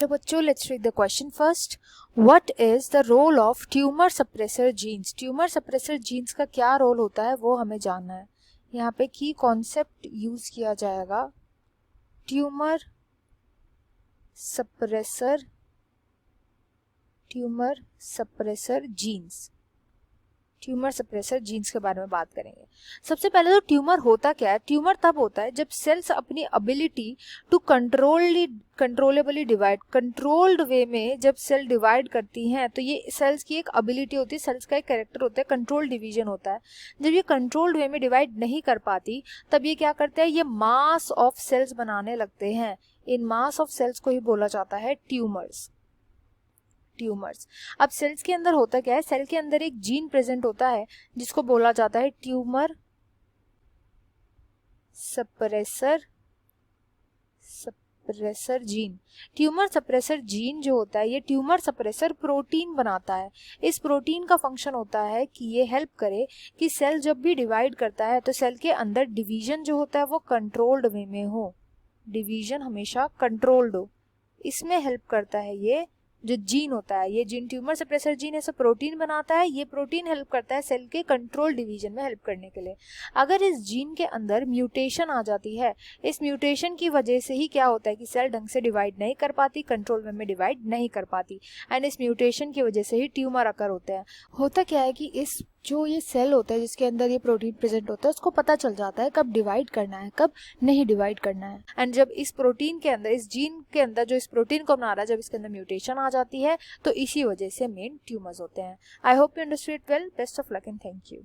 तो बच्चों let's read the question first. What is the role of tumour suppressor genes. Tumour suppressor genes का क्या role होता है वो हमें जानना है. यहाँ पे की कॉन्सेप्ट यूज किया जाएगा tumour suppressor genes. Tumour suppressor jeans के बारे में बात करेंगे. सबसे पहले तो ट्यूमर होता क्या है. ट्यूमर तब होता है जब सेल्स अपनी ability to controllably divide, controlled way में जब सेल डिवाइड करती हैं तो ये सेल्स की एक एबिलिटी होती है, सेल्स का एक कैरेक्टर होता है, कंट्रोल डिवीजन होता है. जब ये कंट्रोल्ड वे में डिवाइड नहीं कर पाती तब ये क्या करते हैं, ये मास ऑफ सेल्स बनाने लगते हैं. इन मास ऑफ सेल्स को ही बोला जाता है ट्यूमर्स. अब सेल्स के अंदर होता क्या है, सेल के अंदर एक जीन प्रेजेंट होता है जिसको बोला जाता है tumour suppressor gene. Tumour suppressor gene जो होता है ये ट्यूमर सप्रेसर प्रोटीन बनाता है. इस प्रोटीन का फंक्शन होता है कि ये हेल्प करे कि सेल जब भी डिवाइड करता है तो सेल के अंदर डिवीजन जो होता है वो कंट्रोल्ड वे में हो, डिवीजन हमेशा कंट्रोल्ड हो. इसमें हेल्प करता है ये जो जीन होता है. ये जीन ट्यूमर सप्रेसर जीन ऐसा प्रोटीन बनाता है. ये प्रोटीन हेल्प करता है सेल के कंट्रोल डिवीजन में हेल्प करने के लिए. अगर इस जीन के अंदर म्यूटेशन आ जाती है, इस म्यूटेशन की वजह से ही क्या होता है कि सेल ढंग से डिवाइड नहीं कर पाती, कंट्रोल वे में डिवाइड नहीं कर पाती, एंड इस म्यूटेशन की वजह से ही ट्यूमर अकर होते हैं. होता क्या है कि इस जो ये सेल होता है जिसके अंदर ये प्रोटीन प्रेजेंट होता है उसको पता चल जाता है कब डिवाइड करना है कब नहीं डिवाइड करना है. एंड जब इस प्रोटीन के अंदर, इस जीन के अंदर जो इस प्रोटीन को बना रहा है, जब इसके अंदर म्यूटेशन आ जाती है तो इसी वजह से मेन ट्यूमर्स होते हैं. I hope you understood well. Best of luck and thank you.